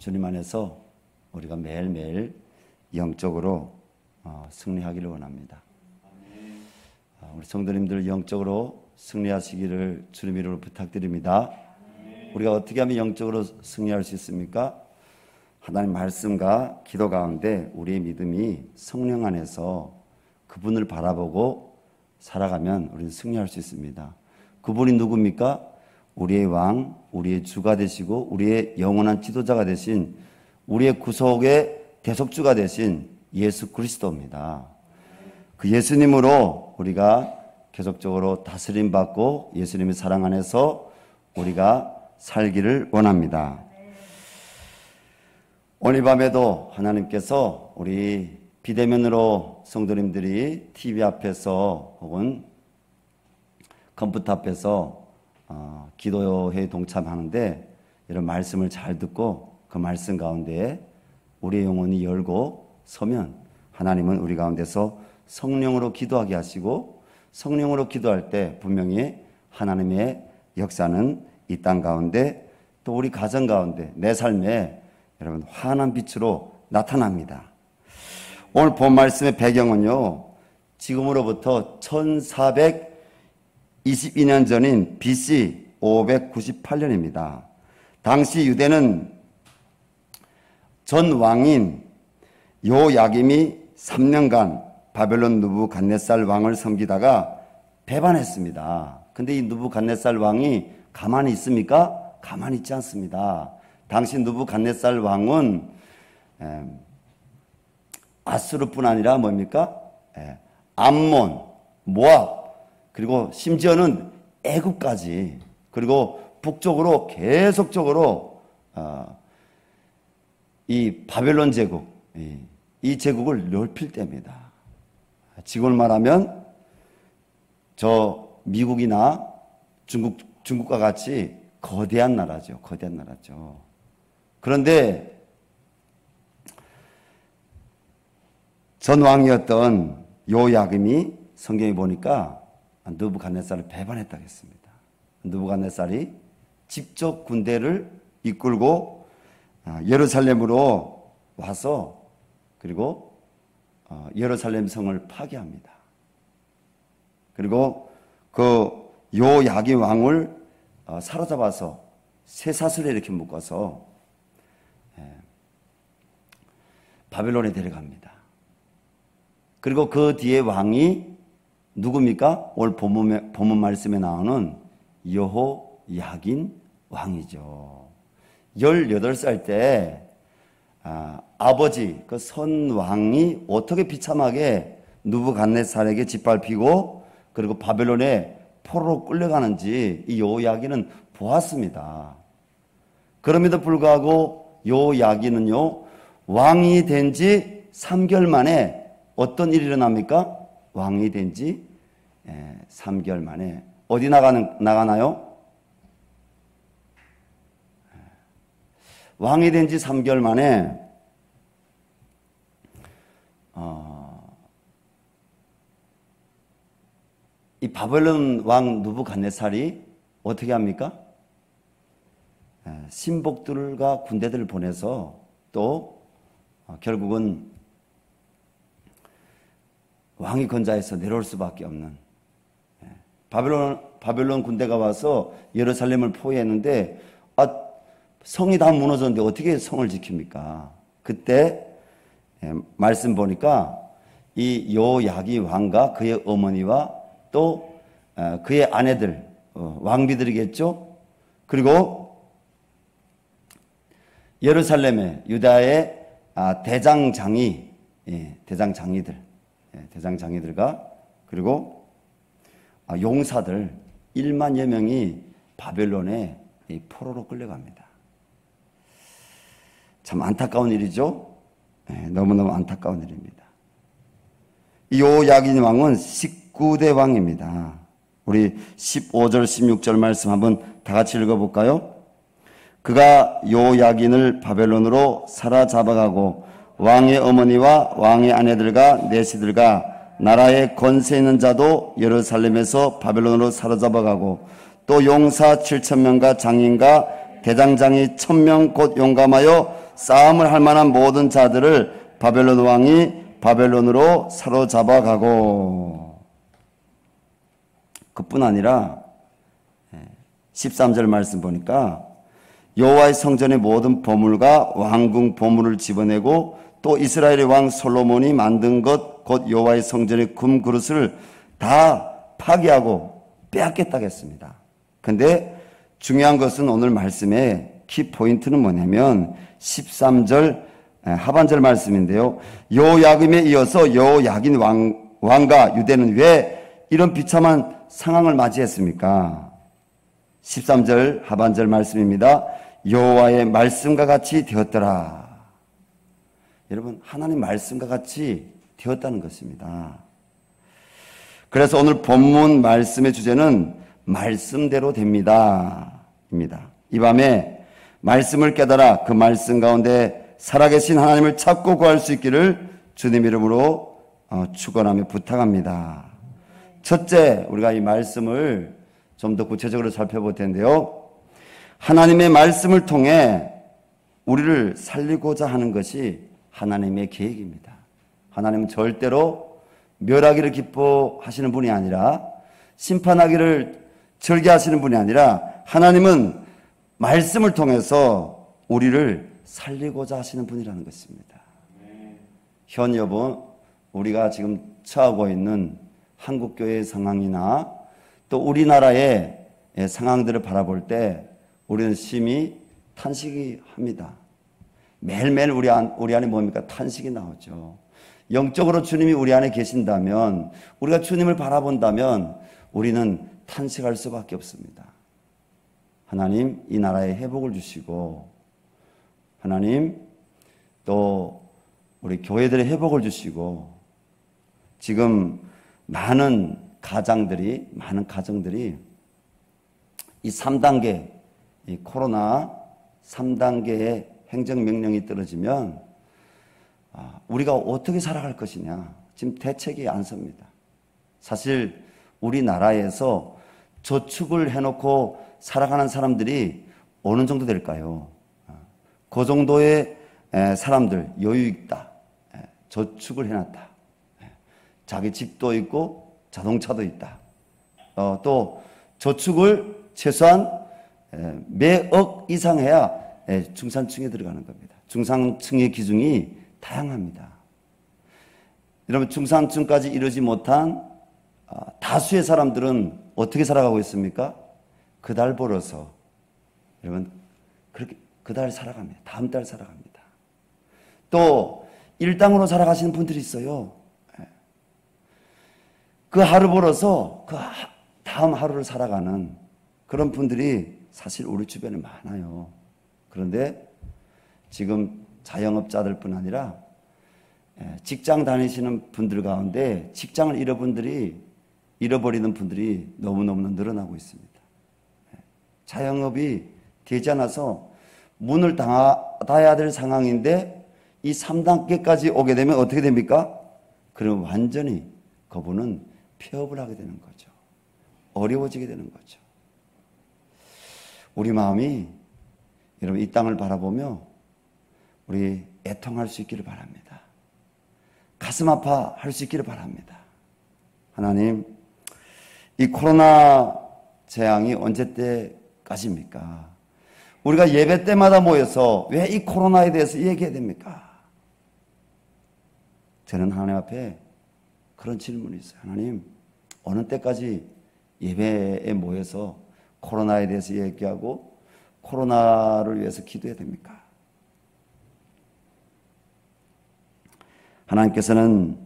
주님 안에서 우리가 매일매일 영적으로 승리하기를 원합니다. 우리 성도님들 영적으로 승리하시기를 주님 이름으로 부탁드립니다. 우리가 어떻게 하면 영적으로 승리할 수 있습니까? 하나님 말씀과 기도 가운데 우리의 믿음이 성령 안에서 그분을 바라보고 살아가면 우리는 승리할 수 있습니다. 그분이 누굽니까? 우리의 왕, 우리의 주가 되시고 우리의 영원한 지도자가 되신 우리의 구속의 대속주가 되신 예수 그리스도입니다. 그 예수님으로 우리가 계속적으로 다스림 받고 예수님의 사랑 안에서 우리가 살기를 원합니다. 오늘 밤에도 하나님께서 우리 비대면으로 성도님들이 TV 앞에서 혹은 컴퓨터 앞에서 기도회에 동참하는데 이런 말씀을 잘 듣고 그 말씀 가운데에 우리의 영혼이 열고 서면 하나님은 우리 가운데서 성령으로 기도하게 하시고 성령으로 기도할 때 분명히 하나님의 역사는 이 땅 가운데 또 우리 가정 가운데 내 삶에 여러분 환한 빛으로 나타납니다. 오늘 본 말씀의 배경은요, 지금으로부터 1422년 전인 BC 598년입니다. 당시 유대는 전 왕인 요야김이 3년간 바벨론 느부갓네살 왕을 섬기다가 배반했습니다. 근데 이 느부갓네살 왕이 가만히 있습니까? 가만히 있지 않습니다. 당시 느부갓네살 왕은 아수르뿐 아니라 뭡니까? 암몬, 모압, 그리고 심지어는 애굽까지, 그리고 북쪽으로 계속적으로 이 바벨론 제국, 이 제국을 넓힐 때입니다. 지금을 말하면 저 미국이나 중국과 같이 거대한 나라죠. 거대한 나라죠. 그런데 전 왕이었던 요야김이 성경에 보니까 느부갓네살을 배반했다고 했습니다. 느부갓네살이 직접 군대를 이끌고 예루살렘으로 와서 그리고 예루살렘 성을 파괴합니다. 그리고 그 요야김 왕을 사로잡아서 쇠사슬에 이렇게 묶어서 바벨론에 데려갑니다. 그리고 그 뒤에 왕이 누굽니까? 오늘 본문 말씀에 나오는 여호야긴 왕이죠. 18살 때 아버지 그 선 왕이 어떻게 비참하게 느부갓네살에게 짓밟히고 그리고 바벨론에 포로로 끌려가는지 이 여호야긴은 보았습니다. 그럼에도 불구하고 여호야긴은요, 왕이 된 지 3개월 만에 어떤 일이 일어납니까? 왕이 된 지 3개월 만에 어디 나가나요? 왕이 된 지 3개월 만에 이 바벨론 왕 느부갓네살이 어떻게 합니까? 신복들과 군대들을 보내서 또 결국은 왕이 건자해서 내려올 수밖에 없는 바벨론 군대가 와서 예루살렘을 포위했는데 성이 다 무너졌는데 어떻게 성을 지킵니까? 그때 말씀 보니까 이 요야기 왕과 그의 어머니와 또 그의 아내들 왕비들이겠죠. 그리고 예루살렘의 유다의 대장장이들과 그리고 용사들 1만여 명이 바벨론에 포로로 끌려갑니다. 참 안타까운 일이죠. 너무너무 안타까운 일입니다. 이 요야긴 왕은 19대 왕입니다. 우리 15절 16절 말씀 한번 다 같이 읽어볼까요? 그가 요야긴을 바벨론으로 사로잡아가고 왕의 어머니와 왕의 아내들과 내시들과 나라의 권세 있는 자도 예루살렘에서 바벨론으로 사로잡아가고 또 용사 7,000명과 장인과 대장장이 1,000명 곧 용감하여 싸움을 할 만한 모든 자들을 바벨론 왕이 바벨론으로 사로잡아가고. 그뿐 아니라 13절 말씀 보니까 여호와의 성전의 모든 보물과 왕궁 보물을 집어내고 또 이스라엘의 왕 솔로몬이 만든 것 곧 여호와의 성전의 금 그릇을 다 파괴하고 빼앗겠다고 했습니다. 근데 중요한 것은 오늘 말씀의 키 포인트는 뭐냐면 13절 하반절 말씀인데요. 여호야김에 이어서 여호야긴 왕과 유대는 왜 이런 비참한 상황을 맞이했습니까? 13절 하반절 말씀입니다. 여호와의 말씀과 같이 되었더라. 여러분, 하나님 말씀과 같이 되었다는 것입니다. 그래서 오늘 본문 말씀의 주제는 말씀대로 됩니다. 입니다. 이 밤에 말씀을 깨달아 그 말씀 가운데 살아계신 하나님을 찾고 구할 수 있기를 주님 이름으로 축원하며 부탁합니다. 첫째, 우리가 이 말씀을 좀 더 구체적으로 살펴볼 텐데요. 하나님의 말씀을 통해 우리를 살리고자 하는 것이 하나님의 계획입니다. 하나님은 절대로 멸하기를 기뻐하시는 분이 아니라 심판하기를 즐겨하시는 분이 아니라 하나님은 말씀을 통해서 우리를 살리고자 하시는 분이라는 것입니다. 현 여분, 우리가 지금 처하고 있는 한국교회의 상황이나 또 우리나라의 상황들을 바라볼 때 우리는 심히 탄식이 합니다. 매일매일 우리 안에 뭡니까? 탄식이 나오죠. 영적으로 주님이 우리 안에 계신다면, 우리가 주님을 바라본다면 우리는 탄식할 수밖에 없습니다. 하나님, 이 나라에 회복을 주시고, 하나님, 또 우리 교회들의 회복을 주시고, 지금 많은 가정들이 이 3단계, 이 코로나 3단계의 행정명령이 떨어지면 우리가 어떻게 살아갈 것이냐, 지금 대책이 안 섭니다. 사실 우리나라에서 저축을 해놓고 살아가는 사람들이 어느 정도 될까요? 그 정도의 사람들, 여유 있다, 저축을 해놨다, 자기 집도 있고 자동차도 있다, 또 저축을 최소한 매억 이상 해야 중산층에 들어가는 겁니다. 중산층의 기준이 다양합니다. 여러분, 중산층까지 이르지 못한 다수의 사람들은 어떻게 살아가고 있습니까? 그 달 벌어서, 여러분, 그렇게 그 달 살아갑니다. 다음 달 살아갑니다. 또 일당으로 살아가시는 분들이 있어요. 그 하루 벌어서 그 다음 하루를 살아가는 그런 분들이 사실 우리 주변에 많아요. 그런데 지금 자영업자들뿐 아니라 직장 다니시는 분들 가운데 직장을 잃어버리는 분들이 너무너무 늘어나고 있습니다. 자영업이 되지 않아서 문을 닫아야 될 상황인데 이 3단계까지 오게 되면 어떻게 됩니까? 그럼 완전히 그분은 폐업을 하게 되는 거죠. 어려워지게 되는 거죠. 우리 마음이 여러분 이 땅을 바라보며 우리 애통할 수 있기를 바랍니다. 가슴 아파할 수 있기를 바랍니다. 하나님, 이 코로나 재앙이 언제 때까지입니까? 우리가 예배 때마다 모여서 왜 이 코로나에 대해서 얘기해야 됩니까? 저는 하나님 앞에 그런 질문이 있어요. 하나님, 어느 때까지 예배에 모여서 코로나에 대해서 얘기하고 코로나를 위해서 기도해야 됩니까? 하나님께서는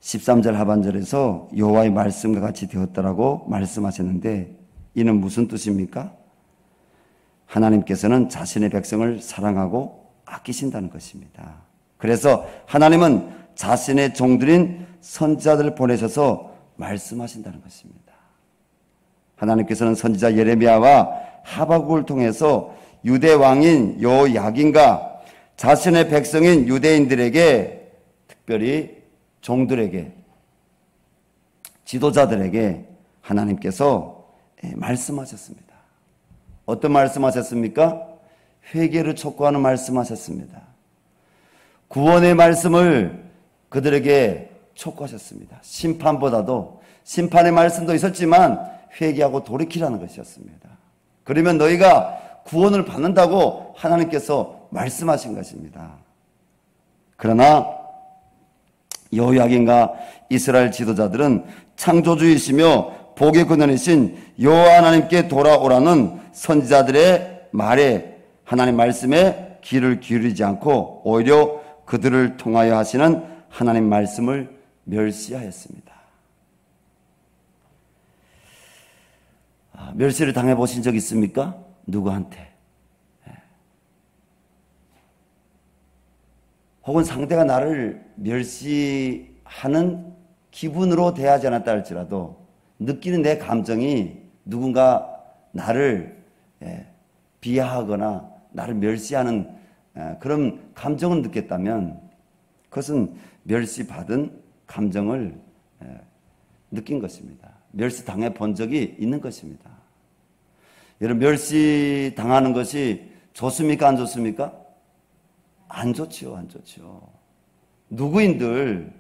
13절 하반절에서 여호와의 말씀과 같이 되었다라고 말씀하셨는데 이는 무슨 뜻입니까? 하나님께서는 자신의 백성을 사랑하고 아끼신다는 것입니다. 그래서 하나님은 자신의 종들인 선지자들을 보내셔서 말씀하신다는 것입니다. 하나님께서는 선지자 예레미야와 하박국을 통해서 유대 왕인 여호야긴과 자신의 백성인 유대인들에게, 특별히 종들에게, 지도자들에게 하나님께서 말씀하셨습니다. 어떤 말씀하셨습니까? 회개를 촉구하는 말씀하셨습니다. 구원의 말씀을 그들에게 촉구하셨습니다. 심판보다도 심판의 말씀도 있었지만 회개하고 돌이키라는 것이었습니다. 그러면 너희가 구원을 받는다고 하나님께서 말씀하신 것입니다. 그러나 여호야긴과 이스라엘 지도자들은 창조주이시며 복의 근원이신 여호와 하나님께 돌아오라는 선지자들의 말에, 하나님 말씀에 귀를 기울이지 않고 오히려 그들을 통하여 하시는 하나님 말씀을 멸시하였습니다. 멸시를 당해보신 적 있습니까? 누구한테? 혹은 상대가 나를 멸시하는 기분으로 대하지 않았다 할지라도 느끼는 내 감정이 누군가 나를 비하하거나 나를 멸시하는 그런 감정을 느꼈다면 그것은 멸시받은 감정을 느낀 것입니다. 멸시당해 본 적이 있는 것입니다. 여러분, 멸시당하는 것이 좋습니까? 안 좋습니까? 안 좋지요, 안 좋지요. 누구인들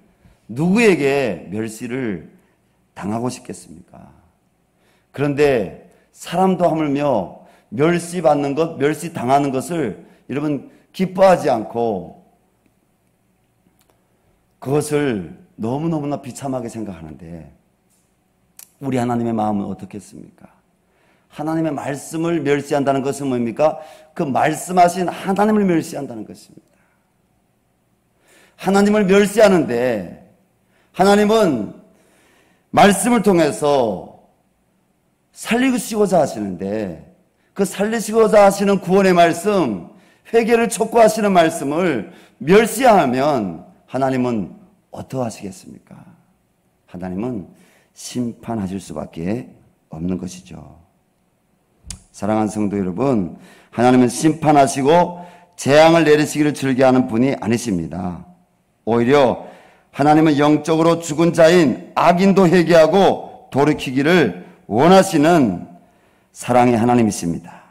누구에게 멸시를 당하고 싶겠습니까? 그런데 사람도 하물며 멸시받는 것, 멸시당하는 것을 여러분 기뻐하지 않고 그것을 너무너무나 비참하게 생각하는데 우리 하나님의 마음은 어떻겠습니까? 하나님의 말씀을 멸시한다는 것은 뭡니까? 그 말씀하신 하나님을 멸시한다는 것입니다. 하나님을 멸시하는데 하나님은 말씀을 통해서 살리시고자 하시는데 그 살리시고자 하시는 구원의 말씀, 회개를 촉구하시는 말씀을 멸시하면 하나님은 어떠하시겠습니까? 하나님은 심판하실 수밖에 없는 것이죠. 사랑하는 성도 여러분, 하나님은 심판하시고 재앙을 내리시기를 즐겨하는 분이 아니십니다. 오히려 하나님은 영적으로 죽은 자인 악인도 회개하고 돌이키기를 원하시는 사랑의 하나님이십니다.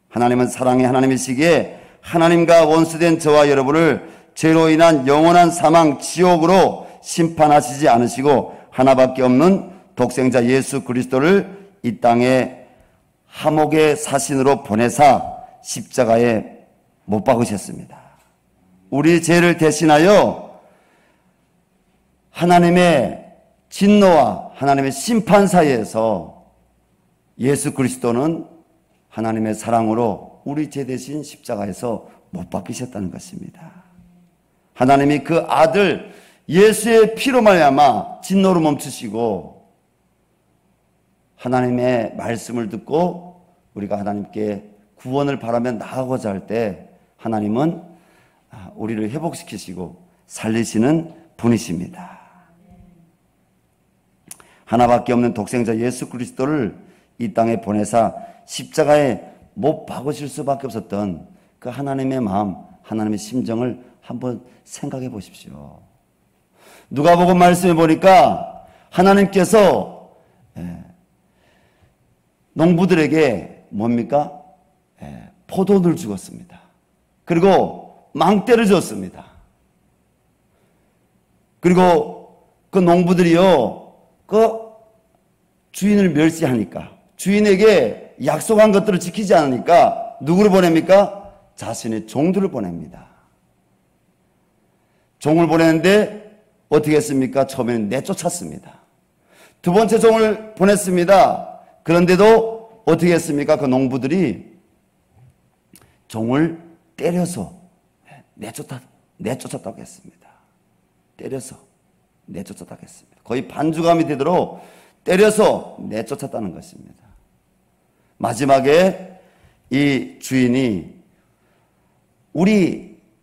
하나님은 사랑의 하나님이시기에 하나님과 원수된 저와 여러분을 죄로 인한 영원한 사망 지옥으로 심판하시지 않으시고 하나밖에 없는 독생자 예수 그리스도를 이 땅에 화목의 사신으로 보내사 십자가에 못 박으셨습니다. 우리 죄를 대신하여 하나님의 진노와 하나님의 심판 사이에서 예수 그리스도는 하나님의 사랑으로 우리 죄 대신 십자가에서 못 박히셨다는 것입니다. 하나님이 그 아들 예수의 피로 말미암아 진노를 멈추시고 하나님의 말씀을 듣고 우리가 하나님께 구원을 바라며 나아가고자 할 때 하나님은 우리를 회복시키시고 살리시는 분이십니다. 하나밖에 없는 독생자 예수 그리스도를 이 땅에 보내사 십자가에 못 박으실 수밖에 없었던 그 하나님의 마음, 하나님의 심정을 한번 생각해 보십시오. 누가복음 말씀해 보니까 하나님께서 농부들에게 뭡니까? 포도를 주었습니다. 그리고 망대를 줬습니다. 그리고 그 농부들이요, 그 주인을 멸시하니까, 주인에게 약속한 것들을 지키지 않으니까 누구를 보냅니까? 자신의 종들을 보냅니다. 종을 보내는데 어떻게 했습니까? 처음에는 내쫓았습니다. 두 번째 종을 보냈습니다. 그런데도 어떻게 했습니까? 그 농부들이 종을 때려서 내쫓았다고 했습니다. 때려서 내쫓았다고 했습니다. 거의 반주감이 되도록 때려서 내쫓았다는 것입니다. 마지막에 이 주인이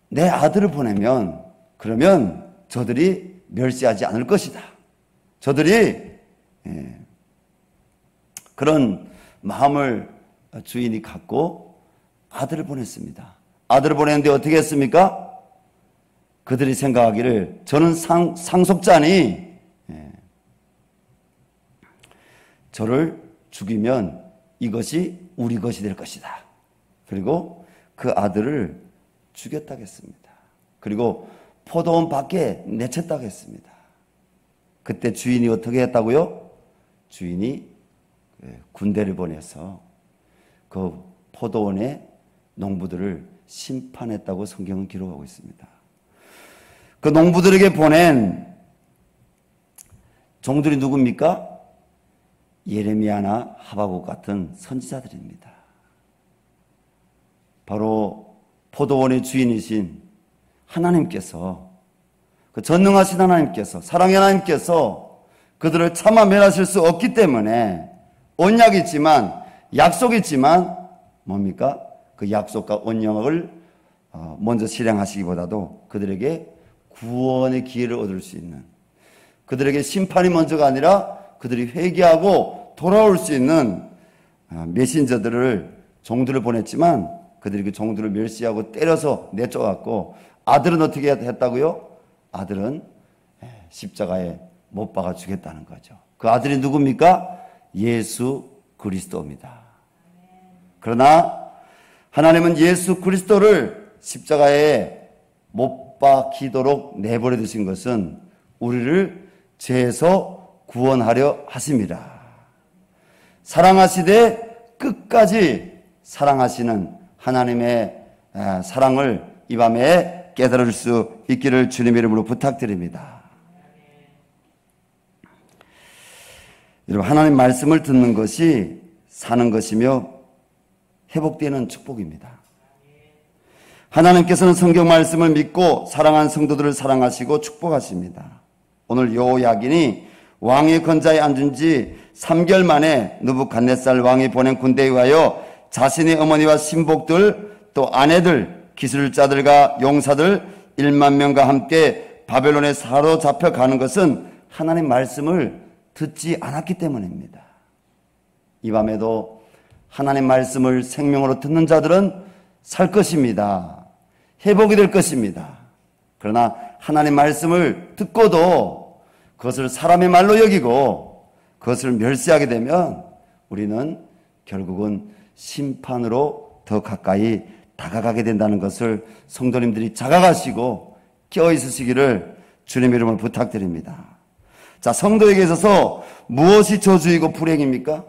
내 아들을 보내면 그러면 저들이 멸시하지 않을 것이다. 저들이 그런 마음을 주인이 갖고 아들을 보냈습니다. 아들을 보냈는데 어떻게 했습니까? 그들이 생각하기를 저는 상속자니 저를 죽이면 이것이 우리 것이 될 것이다. 그리고 그 아들을 죽였다고 했습니다. 그리고 포도원 밖에 내쳤다고 했습니다. 그때 주인이 어떻게 했다고요? 주인이 군대를 보내서 그 포도원의 농부들을 심판했다고 성경은 기록하고 있습니다. 그 농부들에게 보낸 종들이 누굽니까? 예레미야나 하박국 같은 선지자들입니다. 바로 포도원의 주인이신 하나님께서, 그 전능하신 하나님께서, 사랑의 하나님께서 그들을 차마 멸하실 수 없기 때문에 언약이지만, 약속이지만 뭡니까? 그 약속과 언약을 먼저 실행하시기보다도 그들에게 구원의 기회를 얻을 수 있는, 그들에게 심판이 먼저가 아니라 그들이 회개하고 돌아올 수 있는 메신저들을, 종들을 보냈지만 그들이 그 종들을 멸시하고 때려서 내쫓았고, 아들은 어떻게 했다고요? 아들은 십자가에 못 박아 주겠다는 거죠. 그 아들이 누굽니까? 예수 그리스도입니다. 그러나 하나님은 예수 그리스도를 십자가에 못 박히도록 내버려 두신 것은 우리를 죄에서 구원하려 하심이라. 사랑하시되 끝까지 사랑하시는 하나님의 사랑을 이 밤에 깨달을 수 있기를 주님의 이름으로 부탁드립니다. 여러분, 하나님 말씀을 듣는 것이 사는 것이며 회복되는 축복입니다. 하나님께서는 성경 말씀을 믿고 사랑한 성도들을 사랑하시고 축복하십니다. 오늘 여호야긴이 왕의 권좌에 앉은 지 3개월 만에 느부갓네살 왕이 보낸 군대에 의하여 자신의 어머니와 신복들, 또 아내들, 기술자들과 용사들 1만 명과 함께 바벨론에 사로잡혀 가는 것은 하나님 말씀을 듣지 않았기 때문입니다. 이 밤에도 하나님 말씀을 생명으로 듣는 자들은 살 것입니다. 회복이 될 것입니다. 그러나 하나님 말씀을 듣고도 그것을 사람의 말로 여기고 그것을 멸시하게 되면 우리는 결국은 심판으로 더 가까이 다가가게 된다는 것을 성도님들이 자각하시고 깨어있으시기를 주님의 이름으로 부탁드립니다. 자, 성도에게 있어서 무엇이 저주이고 불행입니까?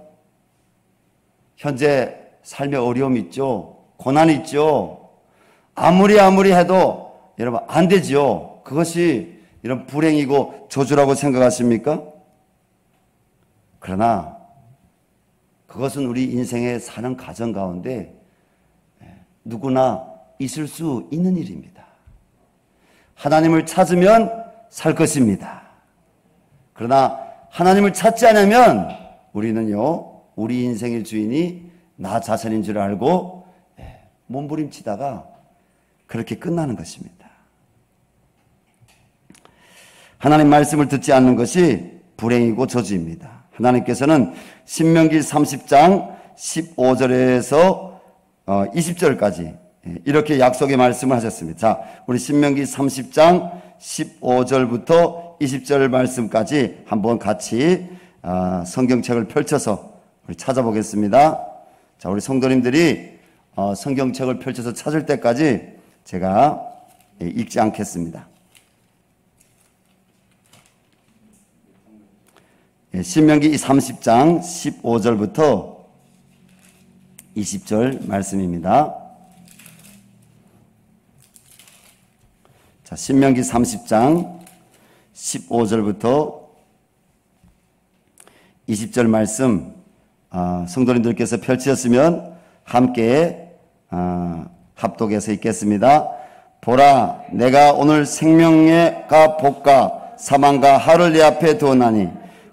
현재 삶에 어려움이 있죠. 고난이 있죠. 아무리 해도 여러분 안 되지요. 그것이 이런 불행이고 저주라고 생각하십니까? 그러나 그것은 우리 인생에 사는 과정 가운데 누구나 있을 수 있는 일입니다. 하나님을 찾으면 살 것입니다. 그러나 하나님을 찾지 않으면 우리는요, 우리 인생의 주인이 나 자신인 줄 알고 몸부림치다가 그렇게 끝나는 것입니다. 하나님 말씀을 듣지 않는 것이 불행이고 저주입니다. 하나님께서는 신명기 30장 15절에서 20절까지 이렇게 약속의 말씀을 하셨습니다. 자, 우리 신명기 30장 15절부터 20절 말씀까지 한번 같이 성경책을 펼쳐서 우리 찾아보겠습니다. 자, 우리 성도님들이 성경책을 펼쳐서 찾을 때까지 제가 읽지 않겠습니다. 신명기 30장 15절부터 20절 말씀입니다. 자, 신명기 30장 15절부터 20절 말씀 성도님들께서 펼치셨으면 함께 합독해서 읽겠습니다. 보라, 내가 오늘 생명과 복과 사망과 하를 내 앞에 두었나니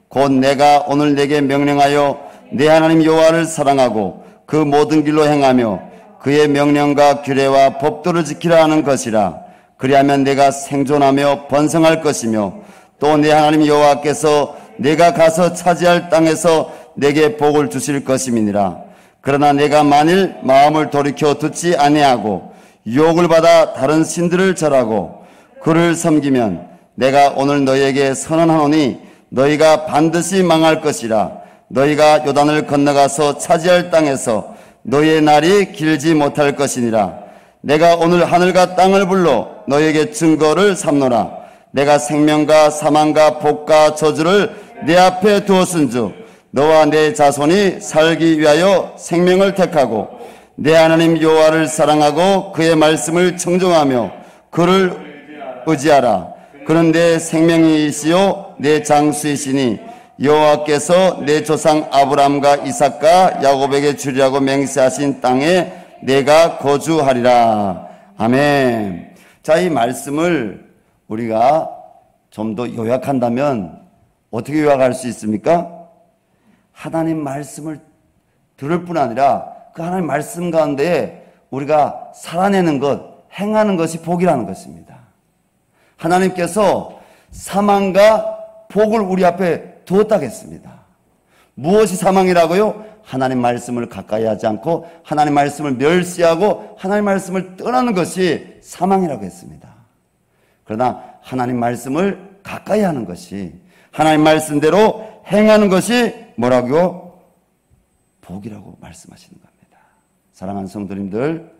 곧 내가 오늘 내게 명령하여 내 하나님 여호와를 사랑하고 그 모든 길로 행하며 그의 명령과 규례와 법도를 지키라 하는 것이라. 그리하면 내가 생존하며 번성할 것이며 또 내 하나님 여호와께서 내가 가서 차지할 땅에서 내게 복을 주실 것임이니라. 그러나 내가 만일 마음을 돌이켜 듣지 아니하고 유혹을 받아 다른 신들을 절하고 그를 섬기면 내가 오늘 너희에게 선언하노니 너희가 반드시 망할 것이라. 너희가 요단을 건너가서 차지할 땅에서 너희의 날이 길지 못할 것이니라. 내가 오늘 하늘과 땅을 불러 너에게 증거를 삼노라. 내가 생명과 사망과 복과 저주를 내 앞에 두었은즉 너와 내 자손이 살기 위하여 생명을 택하고 내 하나님 여호와를 사랑하고 그의 말씀을 청종하며 그를 의지하라. 그는 내 생명이시요 내 장수이시니 여호와께서 내 조상 아브라함과 이삭과 야곱에게 주리라고 맹세하신 땅에 내가 거주하리라. 아멘. 자, 이 말씀을 우리가 좀 더 요약한다면 어떻게 요약할 수 있습니까? 하나님 말씀을 들을 뿐 아니라 그 하나님 말씀 가운데 우리가 살아내는 것, 행하는 것이 복이라는 것입니다. 하나님께서 사망과 복을 우리 앞에 두었다겠습니다. 무엇이 사망이라고요? 하나님 말씀을 가까이 하지 않고 하나님 말씀을 멸시하고 하나님 말씀을 떠나는 것이 사망이라고 했습니다. 그러나 하나님 말씀을 가까이 하는 것이, 하나님 말씀대로 행하는 것이 뭐라고요? 복이라고 말씀하시는 겁니다. 사랑하는 성도님들,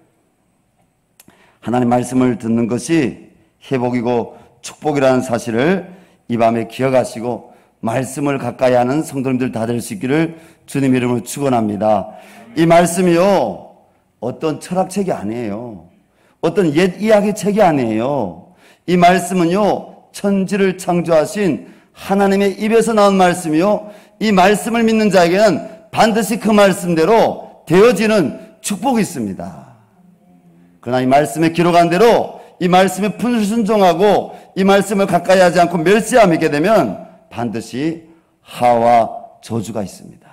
하나님 말씀을 듣는 것이 회복이고 축복이라는 사실을 이 밤에 기억하시고 말씀을 가까이 하는 성도님들 다 될 수 있기를 주님 이름으로 축원합니다. 이 말씀이요, 어떤 철학책이 아니에요. 어떤 옛 이야기 책이 아니에요. 이 말씀은요, 천지를 창조하신 하나님의 입에서 나온 말씀이요, 이 말씀을 믿는 자에게는 반드시 그 말씀대로 되어지는 축복이 있습니다. 그러나 이 말씀에 기록한 대로 이 말씀에 불순종하고 이 말씀을 가까이 하지 않고 멸시하게 되면 반드시 하와 저주가 있습니다.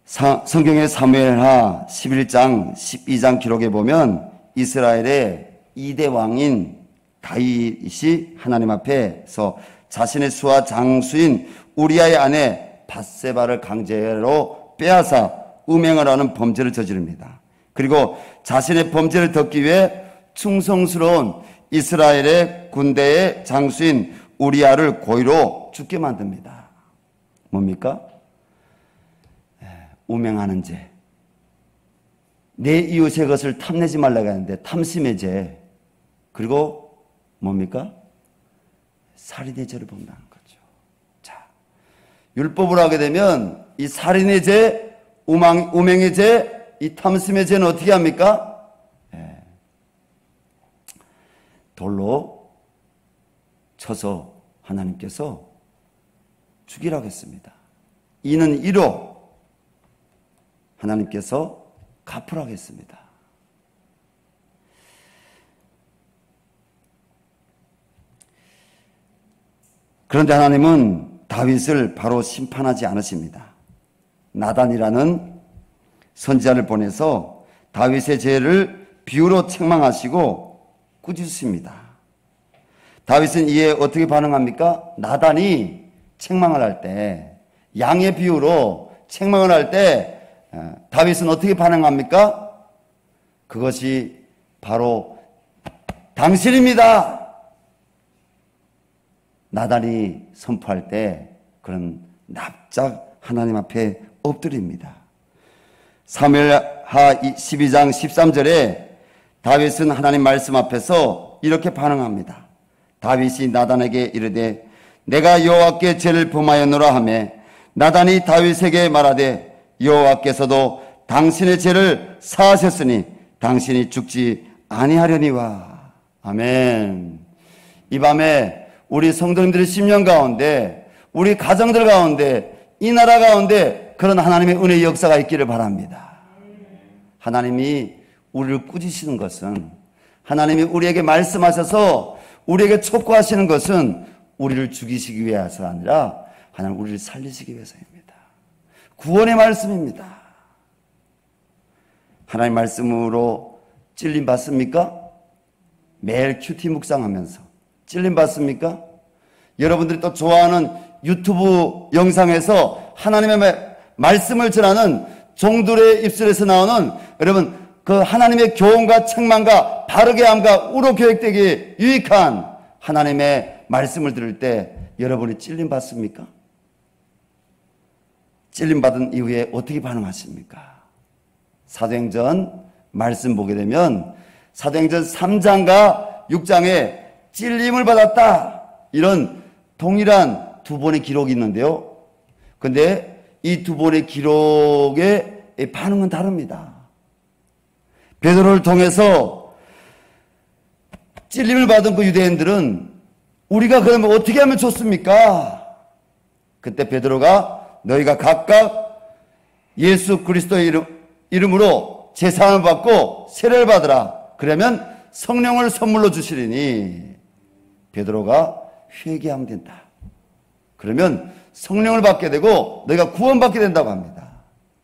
성경의 사무엘하 11장 12장 기록에 보면 이스라엘의 2대 왕인 다윗이 하나님 앞에서 자신의 수하 장수인 우리아의 아내 밧세바를 강제로 빼앗아 음행을 하는 범죄를 저지릅니다. 그리고 자신의 범죄를 덮기 위해 충성스러운 이스라엘의 군대의 장수인 우리아를 고의로 죽게 만듭니다. 뭡니까? 음행하는 죄. 내 이웃의 것을 탐내지 말라고 하는데 탐심의 죄. 그리고 뭡니까? 살인의 죄를 범하는 거죠. 자, 율법을 하게 되면 이 살인의 죄, 음행의 죄, 이 탐심의 죄는 어떻게 합니까? 돌로 쳐서 하나님께서 죽이라고 했습니다. 이는 이로 하나님께서 갚으라고 했습니다. 그런데 하나님은 다윗을 바로 심판하지 않으십니다. 나단이라는 선지자를 보내서 다윗의 죄를 비유로 책망하시고 꾸짖으십니다. 다윗은 이에 어떻게 반응합니까? 나단이 책망을 할 때, 양의 비유로 책망을 할 때 다윗은 어떻게 반응합니까? 그것이 바로 당신입니다. 나단이 선포할 때 그런 납작 하나님 앞에 엎드립니다. 사무엘하 12장 13절에 다윗은 하나님 말씀 앞에서 이렇게 반응합니다. 다윗이 나단에게 이르되 내가 여호와께 죄를 범하였노라 하며 나단이 다윗에게 말하되 여호와께서도 당신의 죄를 사하셨으니 당신이 죽지 아니하려니와. 아멘. 이 밤에 우리 성도님들의 심령 가운데, 우리 가정들 가운데, 이 나라 가운데 그런 하나님의 은혜의 역사가 있기를 바랍니다. 하나님이 우리를 꾸짖으시는 것은, 하나님이 우리에게 말씀하셔서 우리에게 촉구하시는 것은 우리를 죽이시기 위해서가 아니라 하나님 우리를 살리시기 위해서입니다. 구원의 말씀입니다. 하나님 말씀으로 찔림 받습니까? 매일 큐티 묵상하면서 찔림 받습니까? 여러분들이 또 좋아하는 유튜브 영상에서 하나님의 말씀을 전하는 종들의 입술에서 나오는 여러분 그 하나님의 교훈과 책망과 바르게 함과 우로 교육되기 유익한 하나님의 말씀을 들을 때 여러분이 찔림 받습니까? 찔림 받은 이후에 어떻게 반응하십니까? 사도행전 말씀 보게 되면 사도행전 3장과 6장에 찔림을 받았다, 이런 동일한 두 번의 기록이 있는데요. 근데 이 두 번의 기록의 반응은 다릅니다. 베드로를 통해서 찔림을 받은 그 유대인들은 우리가 그러면 어떻게 하면 좋습니까? 그때 베드로가 너희가 각각 예수 그리스도의 이름으로 제사함을 받고 세례를 받으라. 그러면 성령을 선물로 주시리니 베드로가 회개하면 된다. 그러면 성령을 받게 되고 너희가 구원받게 된다고 합니다.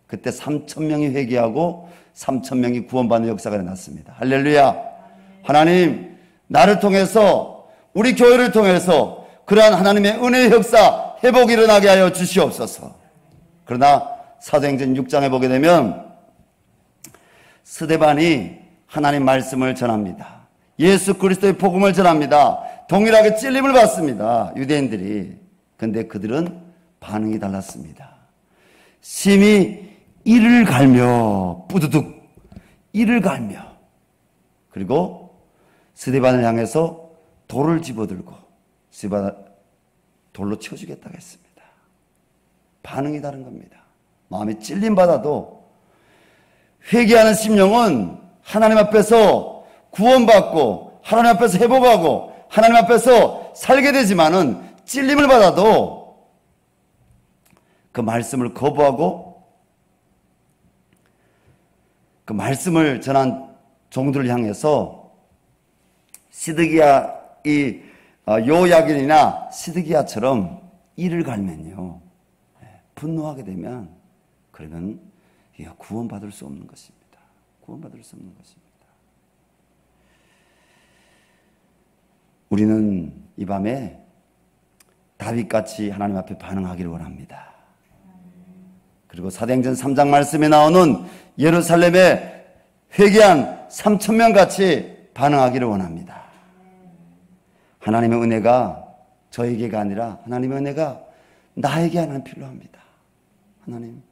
그때 3,000명이 회개하고 3,000명이 구원받는 역사가 일어났습니다. 할렐루야. 하나님, 나를 통해서, 우리 교회를 통해서 그러한 하나님의 은혜의 역사, 회복이 일어나게 하여 주시옵소서. 그러나 사도행전 6장에 보게 되면 스데반이 하나님 말씀을 전합니다. 예수 그리스도의 복음을 전합니다. 동일하게 찔림을 받습니다, 유대인들이. 근데 그들은 반응이 달랐습니다. 심히 이를 갈며, 뿌두둑 이를 갈며, 그리고 스데반을 향해서 돌을 집어들고 스데반 돌로 쳐주겠다고 했습니다. 반응이 다른 겁니다. 마음이 찔림받아도 회개하는 심령은 하나님 앞에서 구원받고 하나님 앞에서 회복하고 하나님 앞에서 살게 되지만은 찔림을 받아도 그 말씀을 거부하고 그 말씀을 전한 종들을 향해서 시드기야, 요야긴이나 시드기야처럼 이를 갈면요, 분노하게 되면 그러면 구원받을 수 없는 것입니다. 구원받을 수 없는 것입니다. 우리는 이 밤에 다윗같이 하나님 앞에 반응하기를 원합니다. 그리고 사도행전 3장 말씀에 나오는 예루살렘에 회개한 3,000명 같이 반응하기를 원합니다. 하나님의 은혜가 저에게가 아니라 하나님의 은혜가 나에게 하나님 필요합니다. 하나님,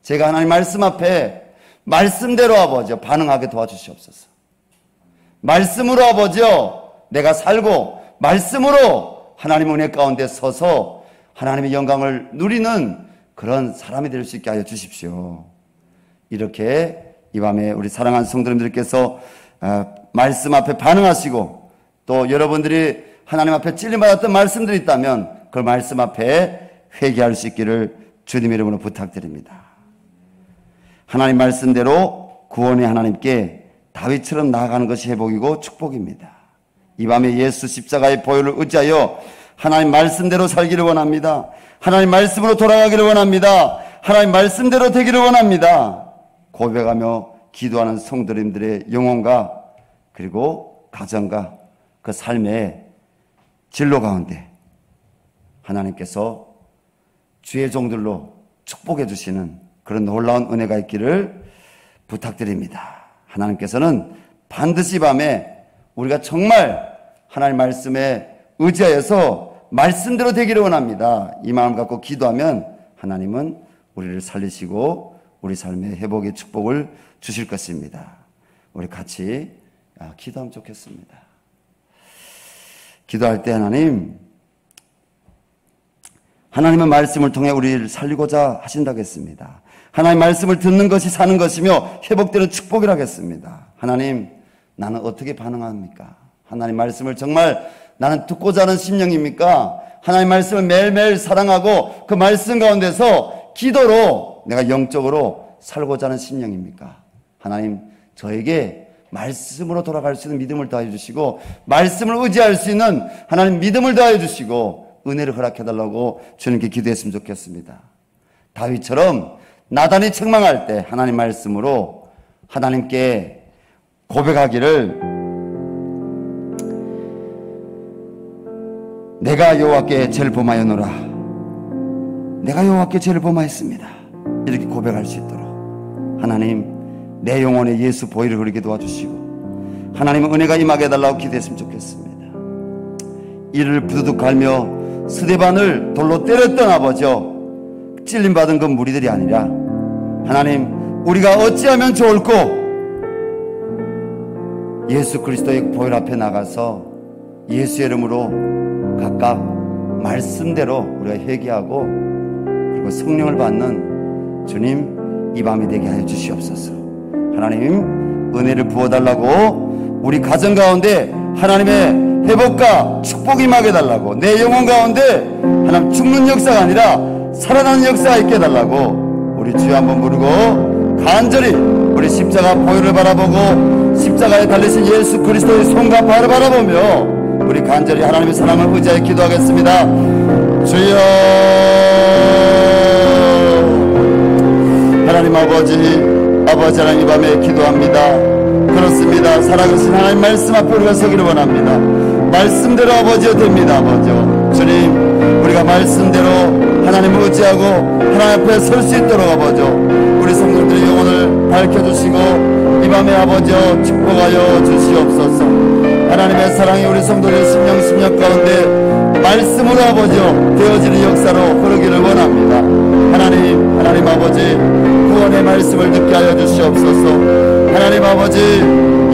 제가 하나님 말씀 앞에 말씀대로 아버지 반응하게 도와주시옵소서. 말씀으로 아버지 내가 살고 말씀으로 하나님의 은혜 가운데 서서 하나님의 영광을 누리는 그런 사람이 될 수 있게 하여 주십시오. 이렇게 이 밤에 우리 사랑하는 성도님들께서 말씀 앞에 반응하시고 또 여러분들이 하나님 앞에 찔림받았던 말씀들이 있다면 그 말씀 앞에 회개할 수 있기를 주님의 이름으로 부탁드립니다. 하나님 말씀대로 구원의 하나님께 다윗처럼 나아가는 것이 회복이고 축복입니다. 이 밤에 예수 십자가의 보혈을 의지하여 하나님 말씀대로 살기를 원합니다. 하나님 말씀으로 돌아가기를 원합니다. 하나님 말씀대로 되기를 원합니다. 고백하며 기도하는 성도님들의 영혼과 그리고 가정과 그 삶의 진로 가운데 하나님께서 주의 종들로 축복해 주시는 그런 놀라운 은혜가 있기를 부탁드립니다. 하나님께서는 반드시 밤에 우리가 정말 하나님 말씀에 의지하여서 말씀대로 되기를 원합니다. 이 마음 갖고 기도하면 하나님은 우리를 살리시고 우리 삶의 회복의 축복을 주실 것입니다. 우리 같이 기도하면 좋겠습니다. 기도할 때 하나님의 말씀을 통해 우리를 살리고자 하신다고 했습니다. 하나님 말씀을 듣는 것이 사는 것이며 회복되는 축복이라고 했습니다. 하나님, 나는 어떻게 반응합니까? 하나님 말씀을 정말 나는 듣고자 하는 심령입니까? 하나님 말씀을 매일매일 사랑하고 그 말씀 가운데서 기도로 내가 영적으로 살고자 하는 심령입니까? 하나님, 저에게 말씀으로 돌아갈 수 있는 믿음을 더해 주시고 말씀을 의지할 수 있는 하나님 믿음을 더해 주시고 은혜를 허락해 달라고 주님께 기도했으면 좋겠습니다. 다윗처럼 나단이 책망할 때 하나님 말씀으로 하나님께 고백하기를 내가 여호와께 죄를 범하였노라. 내가 여호와께 죄를 범하였습니다. 이렇게 고백할 수 있도록 하나님 내 영혼에 예수 보혈을 흐르게 도와주시고 하나님의 은혜가 임하게 해달라고 기도했으면 좋겠습니다. 이를 부두둑 갈며 스데반을 돌로 때렸던 아버지여, 찔림받은 그 무리들이 아니라 하나님 우리가 어찌하면 좋을꼬 예수 그리스도의 보혈 앞에 나가서 예수의 이름으로 각각 말씀대로 우리가 회개하고 그리고 성령을 받는 주님 이 밤이 되게 하여 주시옵소서. 하나님 은혜를 부어달라고, 우리 가정 가운데 하나님의 회복과 축복이 임하게 달라고, 내 영혼 가운데 하나님 죽는 역사가 아니라 살아나는 역사가 있게 해달라고 우리 주여 한번 부르고 간절히 우리 십자가 보혈을 바라보고 십자가에 달리신 예수 그리스도의 손과 발을 바라보며 우리 간절히 하나님의 사랑을 의지하여 기도하겠습니다. 주여, 하나님 아버지 하나님 이 밤에 기도합니다. 그렇습니다. 살아계신 하나님 말씀 앞에 우리가 서기를 원합니다. 말씀대로 아버지여 됩니다. 아버지여 주님, 우리가 말씀대로 하나님을 의지하고 하나님 앞에 설 수 있도록 아버지여 우리 성도들의 영혼을 밝혀주시고 이 밤에 아버지여 축복하여 주시옵소서. 하나님의 사랑이 우리 성도들의 심령 가운데 말씀으로 아버지여 되어지는 역사로 흐르기를 원합니다. 하나님 아버지 구원의 말씀을 듣게 하여 주시옵소서. 하나님 아버지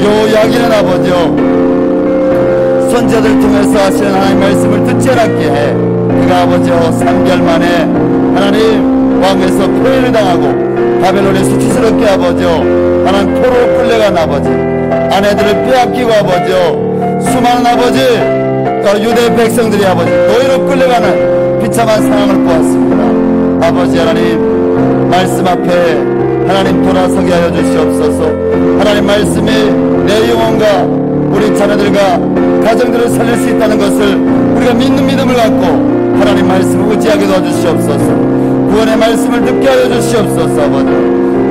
요야기는 아버지여 선자들 통해서 하시는 하나님 말씀을 듣지 않았기에 그가 아버지여 3개월 만에 하나님 왕에서 표현을 당하고 바벨론에 수치스럽게 아버지여 하나님 포로 끌려간 아버지, 아내들을 빼앗기고 아버지여 수많은 아버지 유대 백성들이 아버지 노예로 끌려가는 비참한 상황을 보았습니다. 아버지 하나님 말씀 앞에 하나님 돌아서게 하여 주시옵소서. 하나님 말씀이 내 영혼과 우리 자녀들과 가정들을 살릴 수 있다는 것을 우리가 믿는 믿음을 갖고 하나님 말씀을 의지하게 도와주시옵소서. 구원의 말씀을 듣게 하여 주시옵소서. 아버지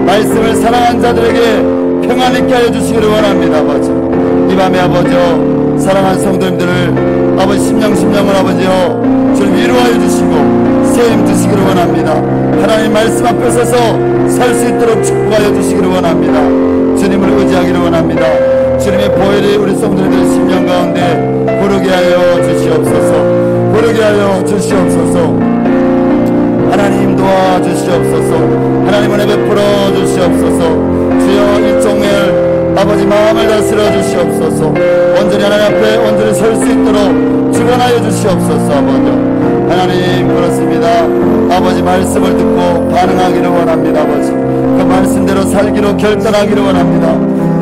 말씀을 사랑한 자들에게 평안 있게 하여 주시기를 원합니다. 아버지 이 밤에 아버지여 사랑한 성도님들을 아버지 심령을 아버지여 주님 위로하여 주시고 세임 주시기를 원합니다. 하나님 말씀 앞에 서서 살 수 있도록 축복하여 주시기를 원합니다. 주님을 의지하기를 원합니다. 주님의 보혈이 우리 성도님들의 심령 가운데 부르게 하여 주시옵소서. 부르게 하여 주시옵소서. 하나님 도와주시옵소서. 하나님 은혜 베풀어 주시옵소서. 주여 일종일 아버지 마음을 다스려 주시옵소서. 온전히 하나님 앞에 온전히 설 수 있도록 주관하여 주시옵소서. 아버지 하나님 그렇습니다. 아버지 말씀을 듣고 반응하기를 원합니다. 아버지 그 말씀대로 살기로 결단하기를 원합니다.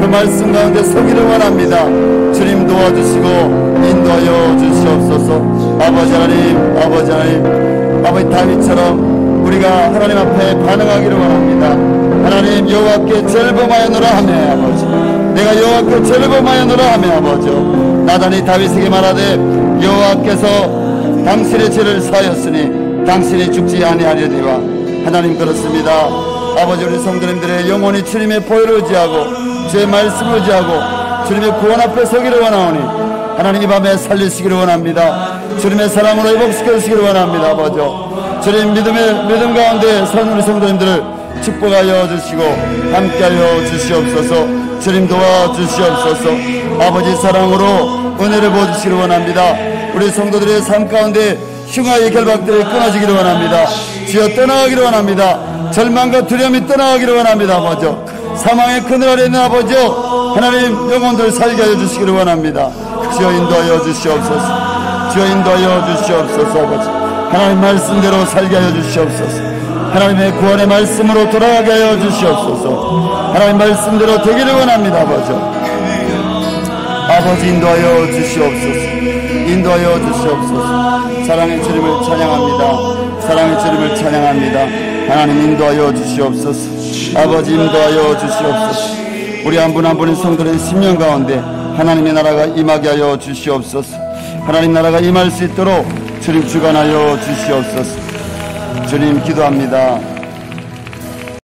그 말씀 가운데 서기를 원합니다. 주님 도와주시고 인도하여 주시옵소서. 아버지 하나님 아버지 다윗처럼 우리가 하나님 앞에 반응하기를 원합니다. 하나님 여호와께 죄를 범하였노라 하매 아버지 내가 여호와께 죄를 범하였노라 하매 아버지 나단이 다윗에게 말하되 여호와께서 당신의 죄를 사하였으니 당신이 죽지 아니하려니와. 하나님 그렇습니다. 아버지 우리 성도님들의 영혼이 주님의 보혈을 의지하고 주의 말씀을 의지하고 주님의 구원 앞에 서기를 원하오니 하나님 이 밤에 살리시기를 원합니다. 주님의 사랑으로 회복시켜 주시기를 원합니다. 아버지 주님 믿음 가운데 선 우리 성도님들을 축복하여 주시고 함께하여 주시옵소서. 주님 도와주시옵소서. 아버지 사랑으로 은혜를 부어주시기를 원합니다. 우리 성도들의 삶 가운데 흉악의 결박들이 끊어지기를 원합니다. 주여 떠나가기를 원합니다. 절망과 두려움이 떠나가기를 원합니다. 아버지 사망의 그늘 아래 있는 아버지 하나님 영혼들 살게 하여 주시기를 원합니다. 주여 인도하여 주시옵소서. 주여 인도하여 주시옵소서. 아버지 하나님 말씀대로 살게 하여 주시옵소서. 하나님의 구원의 말씀으로 돌아가게 하여 주시옵소서. 하나님 말씀대로 되기를 원합니다. 아버지 인도하여 주시옵소서. 인도하여 주시옵소서. 사랑의 주님을 찬양합니다. 사랑의 주님을 찬양합니다. 하나님 인도하여 주시옵소서. 아버지 인도하여 주시옵소서. 우리 한 분 한 분의 성도의 심령 가운데 하나님의 나라가 임하게 하여 주시옵소서. 하나님 나라가 임할 수 있도록 주님 주관하여 주시옵소서. 주님 기도합니다.